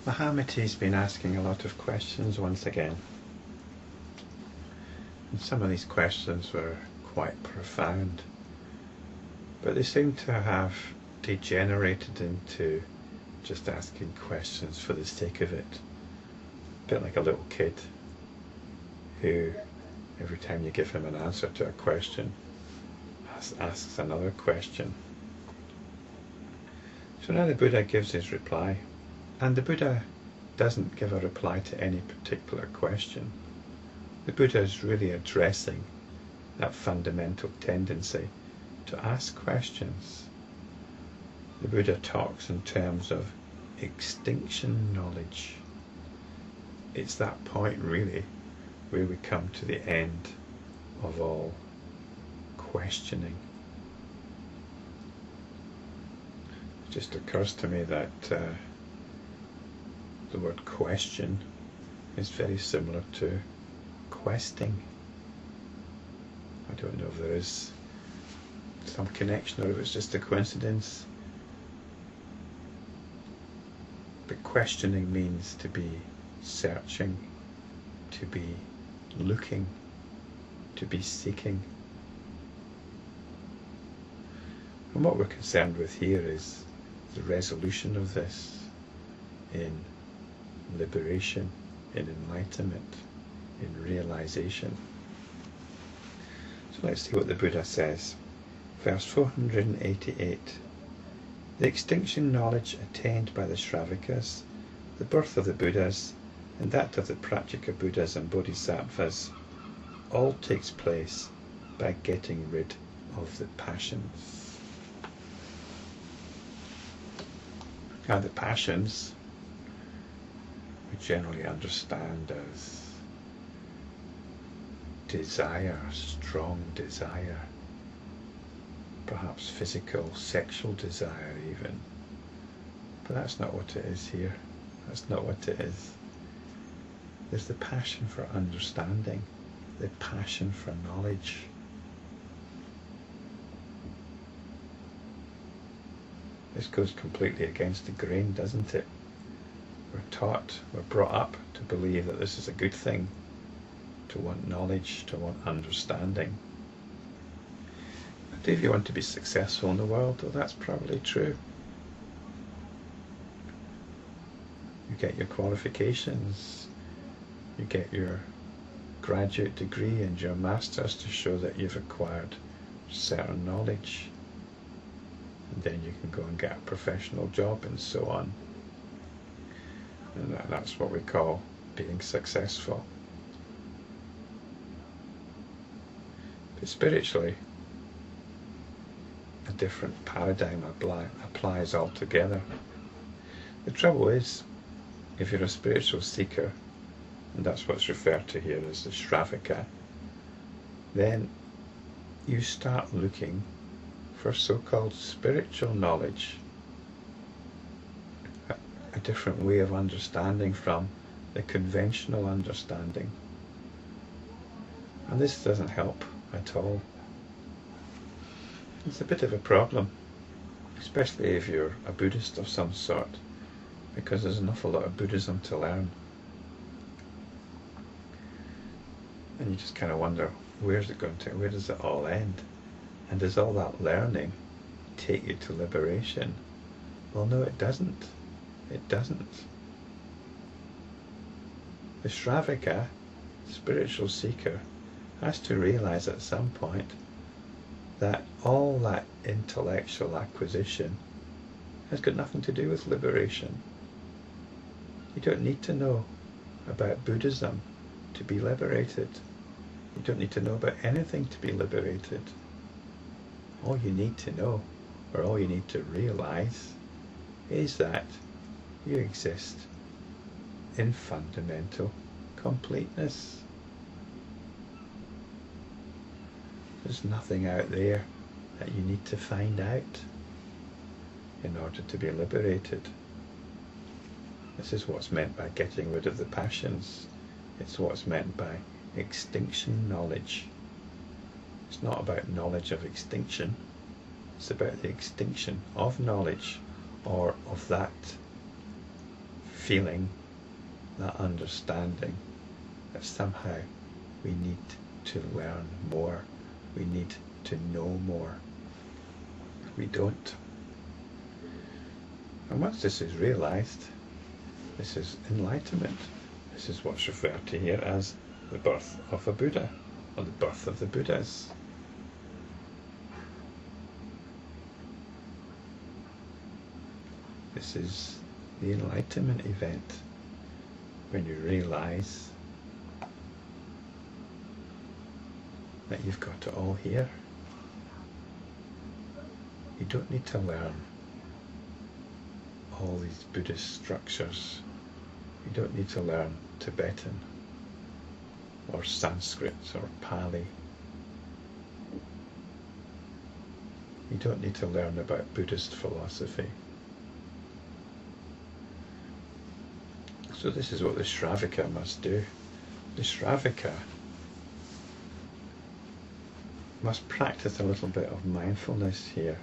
Mahamati's been asking a lot of questions once again. And some of these questions were quite profound, but they seem to have degenerated into just asking questions for the sake of it. A bit like a little kid who, every time you give him an answer to a question, asks another question. So now the Buddha gives his reply. And the Buddha doesn't give a reply to any particular question. The Buddha is really addressing that fundamental tendency to ask questions. The Buddha talks in terms of extinction knowledge. It's that point really where we come to the end of all questioning. It just occurs to me that the word question is very similar to questing. I don't know if there is some connection or if it's just a coincidence. But questioning means to be searching, to be looking, to be seeking. And what we're concerned with here is the resolution of this in liberation, in enlightenment, in realization. So let's see what the Buddha says. Verse 488. The extinction knowledge attained by the Sravakas, the birth of the Buddhas, and that of the Pratyekabuddhas and Bodhisattvas, all takes place by getting rid of the passions. Now the passions we generally understand as desire, strong desire, perhaps physical, sexual desire even. But that's not what it is here. That's not what it is. There's the passion for understanding, the passion for knowledge. This goes completely against the grain, doesn't it? We're taught, we're brought up to believe that this is a good thing, to want knowledge, to want understanding. And if you want to be successful in the world, well, that's probably true. You get your qualifications, you get your graduate degree and your master's to show that you've acquired certain knowledge. And then you can go and get a professional job and so on. And that's what we call being successful. But spiritually, a different paradigm applies altogether. The trouble is, if you're a spiritual seeker, and that's what's referred to here as the Sravaka, then you start looking for so-called spiritual knowledge, a different way of understanding from the conventional understanding. And this doesn't help at all. It's a bit of a problem, especially if you're a Buddhist of some sort, because there's an awful lot of Buddhism to learn. And you just kind of wonder, where's it going to, where does it all end? And does all that learning take you to liberation? Well, no, it doesn't. It doesn't. The Sravaka, spiritual seeker, has to realize at some point that all that intellectual acquisition has got nothing to do with liberation. You don't need to know about Buddhism to be liberated. You don't need to know about anything to be liberated. All you need to know, or all you need to realize, is that you exist in fundamental completeness. There's nothing out there that you need to find out in order to be liberated. This is what's meant by getting rid of the passions. It's what's meant by extinction knowledge. It's not about knowledge of extinction. It's about the extinction of knowledge, or of that feeling, that understanding that somehow we need to learn more, we need to know more. We don't. And once this is realized, this is enlightenment. This is what's referred to here as the birth of a Buddha, or the birth of the Buddhas. This is the enlightenment event, when you realize that you've got it all here. You don't need to learn all these Buddhist structures. You don't need to learn Tibetan or Sanskrit or Pali. You don't need to learn about Buddhist philosophy. So this is what the Sravaka must do. The Sravaka must practice a little bit of mindfulness here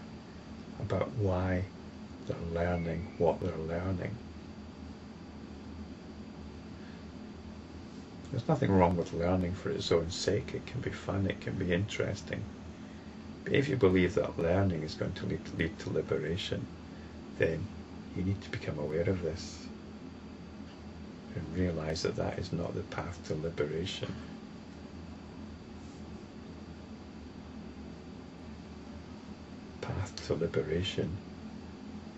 about why they're learning what they're learning. There's nothing wrong with learning for its own sake. It can be fun, it can be interesting. But if you believe that learning is going to lead to liberation, then you need to become aware of this and realize that that is not the path to liberation. Path to liberation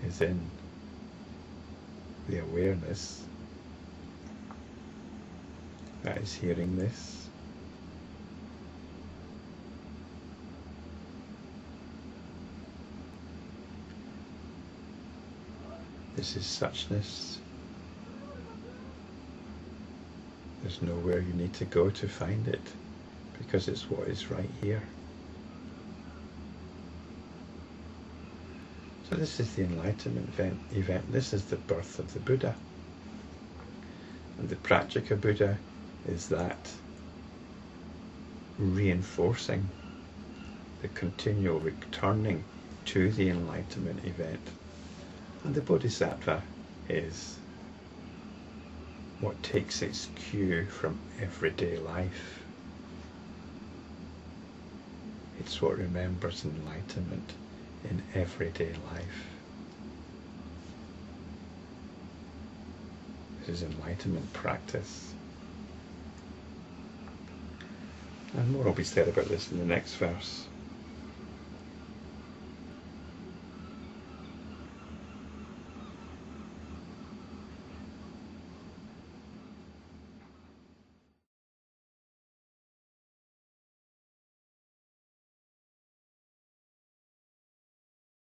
is in the awareness that is hearing this. This is suchness. There's nowhere you need to go to find it, because it's what is right here. So this is the enlightenment event. This is the birth of the Buddha. And the Pratyekabuddha is that reinforcing the continual returning to the enlightenment event. And the Bodhisattva is what takes its cue from everyday life. It's what remembers enlightenment in everyday life. This is enlightenment practice. And more will be said about this in the next verse.